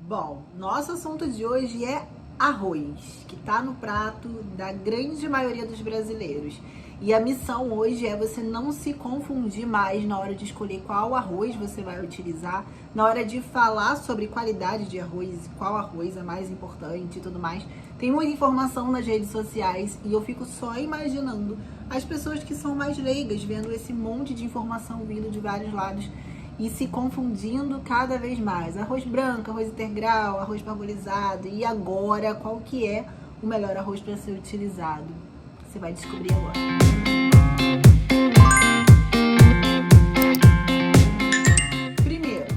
Bom, nosso assunto de hoje é arroz, que está no prato da grande maioria dos brasileiros. E a missão hoje é você não se confundir mais na hora de escolher qual arroz você vai utilizar, na hora de falar sobre qualidade de arroz, qual arroz é mais importante e tudo mais. Tem muita informação nas redes sociais e eu fico só imaginando as pessoas que são mais leigas, vendo esse monte de informação vindo de vários lados e se confundindo cada vez mais. Arroz branco, arroz integral, arroz parbolizado. E agora, qual que é o melhor arroz para ser utilizado? Você vai descobrir agora. Primeiro,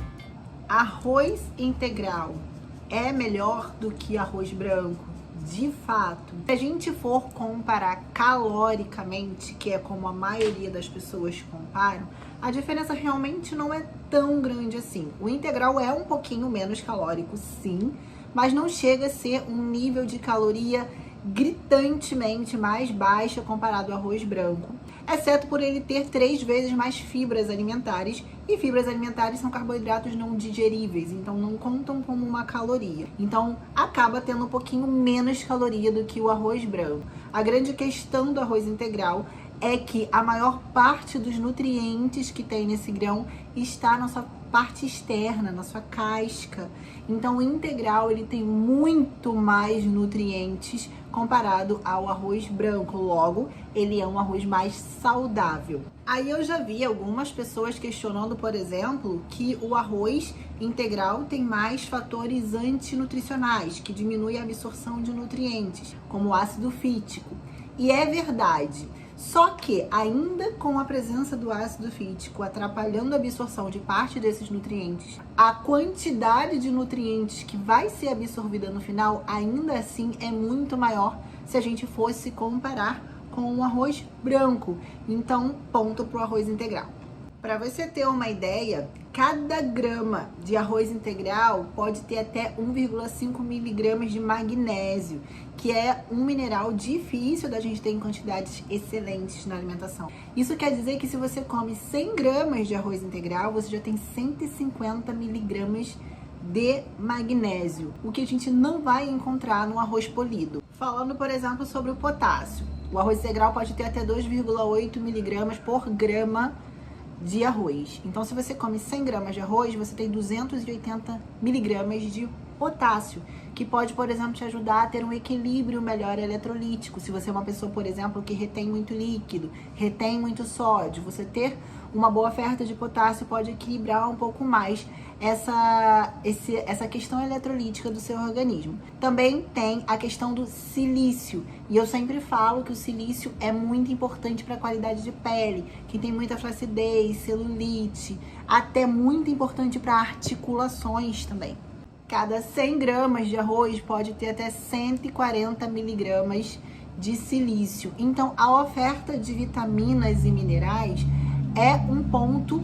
arroz integral é melhor do que arroz branco? De fato, se a gente for comparar caloricamente, que é como a maioria das pessoas comparam, a diferença realmente não é tão grande assim. O integral é um pouquinho menos calórico, sim, mas não chega a ser um nível de caloria gritantemente mais baixa comparado ao arroz branco, exceto por ele ter 3 vezes mais fibras alimentares, e fibras alimentares são carboidratos não digeríveis, então não contam como uma caloria. Então acaba tendo um pouquinho menos caloria do que o arroz branco. A grande questão do arroz integral é que a maior parte dos nutrientes que tem nesse grão está na sua parte externa, na sua casca. Então o integral ele tem muito mais nutrientes comparado ao arroz branco, logo ele é um arroz mais saudável. Aí eu já vi algumas pessoas questionando, por exemplo, que o arroz integral tem mais fatores antinutricionais, que diminui a absorção de nutrientes, como o ácido fítico. E é verdade. Só que, ainda com a presença do ácido fítico atrapalhando a absorção de parte desses nutrientes, a quantidade de nutrientes que vai ser absorvida no final, ainda assim, é muito maior se a gente fosse comparar com o arroz branco. Então, ponto para o arroz integral. Para você ter uma ideia, cada grama de arroz integral pode ter até 1,5 miligramas de magnésio, que é um mineral difícil da gente ter em quantidades excelentes na alimentação. Isso quer dizer que se você come 100 gramas de arroz integral, você já tem 150 miligramas de magnésio, o que a gente não vai encontrar no arroz polido. Falando, por exemplo, sobre o potássio, o arroz integral pode ter até 2,8 miligramas por grama de arroz. Então, se você come 100 gramas de arroz, você tem 280 miligramas de potássio, que pode, por exemplo, te ajudar a ter um equilíbrio melhor eletrolítico. Se você é uma pessoa, por exemplo, que retém muito líquido, retém muito sódio, você ter uma boa oferta de potássio pode equilibrar um pouco mais essa questão eletrolítica do seu organismo. Também tem a questão do silício, e eu sempre falo que o silício é muito importante para a qualidade de pele, que tem muita flacidez, celulite, até muito importante para articulações também. Cada 100 gramas de arroz pode ter até 140 miligramas de silício. Então, a oferta de vitaminas e minerais é um ponto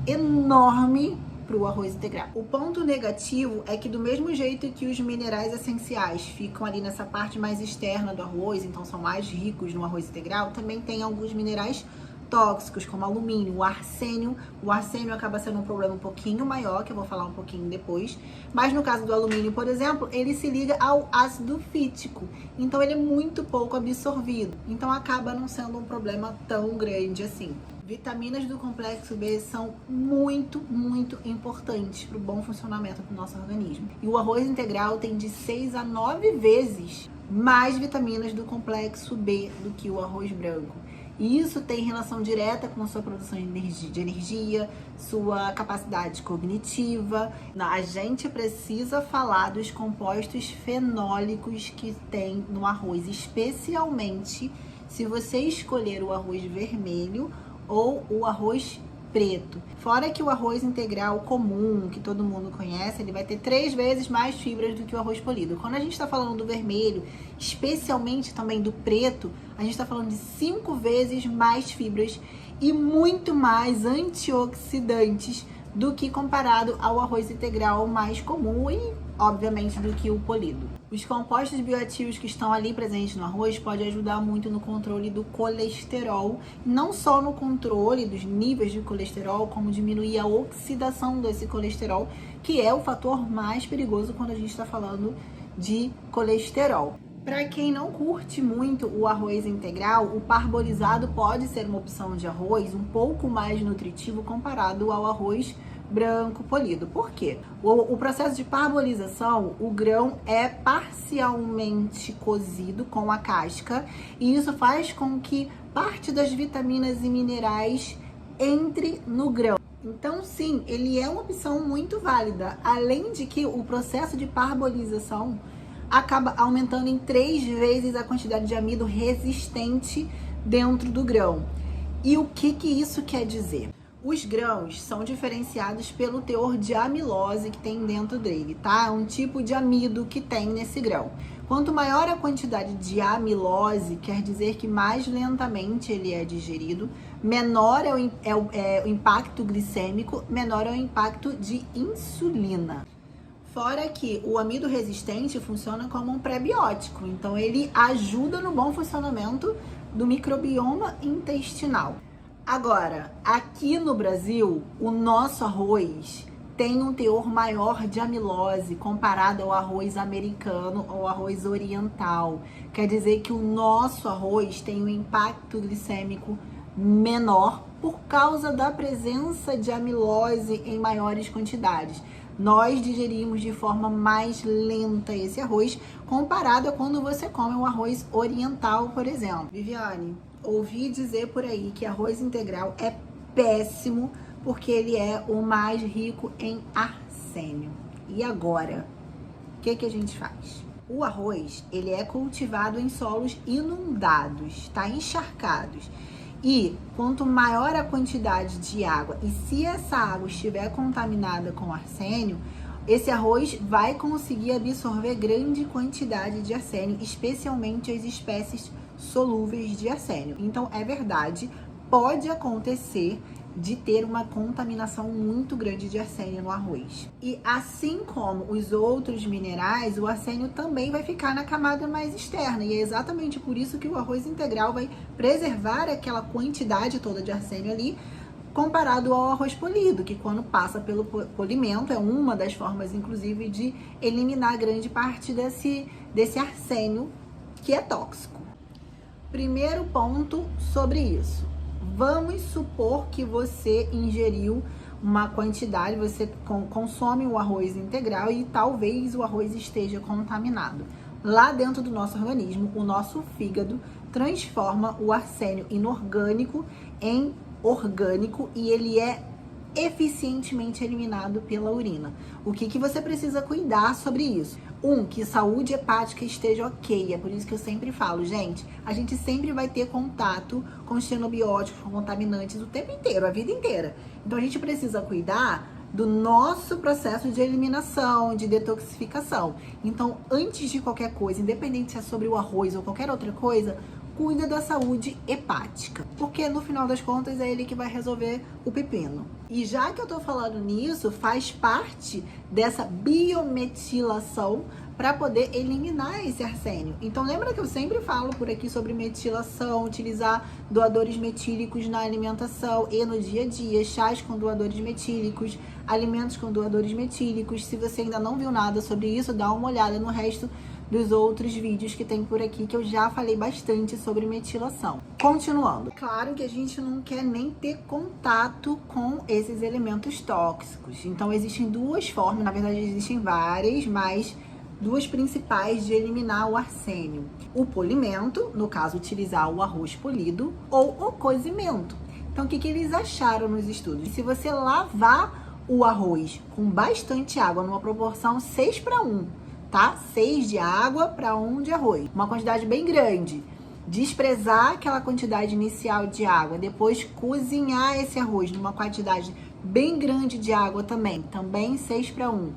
enorme para o arroz integral. O ponto negativo é que, do mesmo jeito que os minerais essenciais ficam ali nessa parte mais externa do arroz, então são mais ricos no arroz integral, também tem alguns minerais tóxicos, como alumínio, o arsênio. O arsênio acaba sendo um problema um pouquinho maior, que eu vou falar um pouquinho depois. Mas no caso do alumínio, por exemplo, ele se liga ao ácido fítico. Então ele é muito pouco absorvido. Então acaba não sendo um problema tão grande assim. Vitaminas do complexo B são muito, muito importantes para o bom funcionamento do nosso organismo. E o arroz integral tem de 6 a 9 vezes mais vitaminas do complexo B do que o arroz branco. E isso tem relação direta com a sua produção de energia, sua capacidade cognitiva. A gente precisa falar dos compostos fenólicos que tem no arroz, especialmente se você escolher o arroz vermelho ou o arroz preto. Fora que o arroz integral comum, que todo mundo conhece, ele vai ter 3 vezes mais fibras do que o arroz polido. Quando a gente está falando do vermelho, especialmente também do preto, a gente está falando de 5 vezes mais fibras e muito mais antioxidantes do que comparado ao arroz integral mais comum e, obviamente, do que o polido. Os compostos bioativos que estão ali presentes no arroz podem ajudar muito no controle do colesterol, não só no controle dos níveis de colesterol, como diminuir a oxidação desse colesterol, que é o fator mais perigoso quando a gente está falando de colesterol. Para quem não curte muito o arroz integral, o parbolizado pode ser uma opção de arroz um pouco mais nutritivo comparado ao arroz branco polido. Por quê? O processo de parbolização, o grão é parcialmente cozido com a casca e isso faz com que parte das vitaminas e minerais entre no grão. Então, sim, ele é uma opção muito válida, além de que o processo de parbolização acaba aumentando em 3 vezes a quantidade de amido resistente dentro do grão. E o que isso quer dizer? Os grãos são diferenciados pelo teor de amilose que tem dentro dele, tá? É um tipo de amido que tem nesse grão. Quanto maior a quantidade de amilose, quer dizer que mais lentamente ele é digerido, menor é o impacto glicêmico, menor é o impacto de insulina. Fora que o amido resistente funciona como um prebiótico, então ele ajuda no bom funcionamento do microbioma intestinal. Agora, aqui no Brasil, o nosso arroz tem um teor maior de amilose comparado ao arroz americano ou arroz oriental. Quer dizer que o nosso arroz tem um impacto glicêmico menor por causa da presença de amilose em maiores quantidades. Nós digerimos de forma mais lenta esse arroz comparado a quando você come um arroz oriental, por exemplo. Viviane, ouvi dizer por aí que arroz integral é péssimo porque ele é o mais rico em arsênio. E agora, o que a gente faz? O arroz, ele é cultivado em solos inundados, tá? Encharcados. E quanto maior a quantidade de água, e se essa água estiver contaminada com arsênio, esse arroz vai conseguir absorver grande quantidade de arsênio, especialmente as espécies solúveis de arsênio. Então, é verdade, pode acontecer de ter uma contaminação muito grande de arsênio no arroz. E assim como os outros minerais, o arsênio também vai ficar na camada mais externa. E é exatamente por isso que o arroz integral vai preservar aquela quantidade toda de arsênio ali, comparado ao arroz polido, que quando passa pelo polimento, é uma das formas, inclusive, de eliminar grande parte desse arsênio que é tóxico. Primeiro ponto sobre isso. Vamos supor que você ingeriu uma quantidade, você consome o arroz integral e talvez o arroz esteja contaminado. Lá dentro do nosso organismo, o nosso fígado transforma o arsênio inorgânico em orgânico e ele é eficientemente eliminado pela urina. O que você precisa cuidar sobre isso? Que saúde hepática esteja ok. É por isso que eu sempre falo, gente, a gente sempre vai ter contato com xenobióticos, com contaminantes o tempo inteiro, a vida inteira. Então a gente precisa cuidar do nosso processo de eliminação, de detoxificação. Então, antes de qualquer coisa, independente se é sobre o arroz ou qualquer outra coisa, cuida da saúde hepática, porque no final das contas é ele que vai resolver o pepino. E já que eu tô falando nisso, faz parte dessa biometilação para poder eliminar esse arsênio. Então lembra que eu sempre falo por aqui sobre metilação, utilizar doadores metílicos na alimentação e no dia a dia, chás com doadores metílicos, alimentos com doadores metílicos. Se você ainda não viu nada sobre isso, dá uma olhada no resto dos outros vídeos que tem por aqui, que eu já falei bastante sobre metilação. Continuando. Claro que a gente não quer nem ter contato com esses elementos tóxicos. Então existem duas formas, na verdade existem várias, mas duas principais de eliminar o arsênio. O polimento, no caso utilizar o arroz polido, ou o cozimento. Então o que eles acharam nos estudos? Se você lavar o arroz com bastante água, numa proporção 6:1, tá? 6 de água para 1 de arroz. Uma quantidade bem grande. Desprezar aquela quantidade inicial de água. Depois cozinhar esse arroz numa quantidade bem grande de água também 6:1.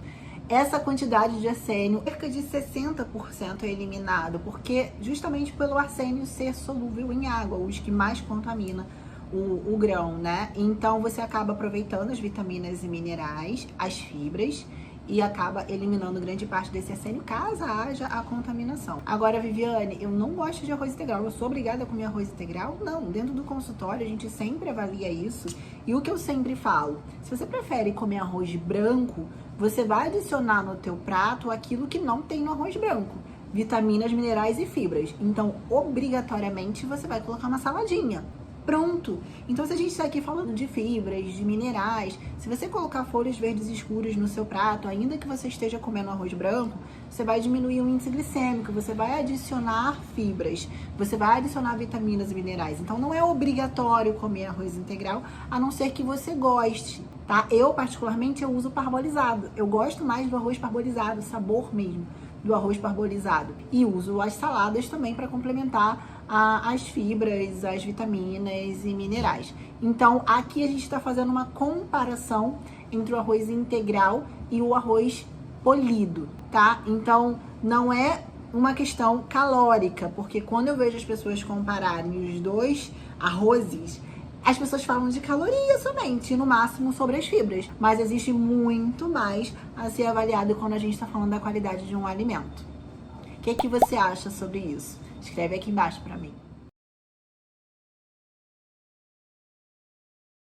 Essa quantidade de arsênio, cerca de 60% é eliminado, porque justamente pelo arsênio ser solúvel em água, os que mais contamina o grão, né? Então você acaba aproveitando as vitaminas e minerais, as fibras, e acaba eliminando grande parte desse arsênio caso haja a contaminação. Agora, Viviane, eu não gosto de arroz integral, eu sou obrigada a comer arroz integral? Não, dentro do consultório a gente sempre avalia isso. E o que eu sempre falo, se você prefere comer arroz branco, você vai adicionar no teu prato aquilo que não tem no arroz branco. Vitaminas, minerais e fibras. Então, obrigatoriamente, você vai colocar uma saladinha. Pronto! Então, se a gente está aqui falando de fibras, de minerais, se você colocar folhas verdes escuras no seu prato, ainda que você esteja comendo arroz branco, você vai diminuir o índice glicêmico, você vai adicionar fibras, você vai adicionar vitaminas e minerais. Então, não é obrigatório comer arroz integral, a não ser que você goste, tá? Eu, particularmente, eu uso parbolizado. Eu gosto mais do arroz parbolizado, sabor mesmo do arroz parbolizado. E uso as saladas também para complementar as fibras, as vitaminas e minerais. Então, aqui a gente está fazendo uma comparação entre o arroz integral e o arroz polido, tá? Então, não é uma questão calórica, porque quando eu vejo as pessoas compararem os dois arrozes, as pessoas falam de caloria somente, no máximo sobre as fibras, mas existe muito mais a ser avaliado quando a gente está falando da qualidade de um alimento. O que você acha sobre isso? Escreve aqui embaixo para mim.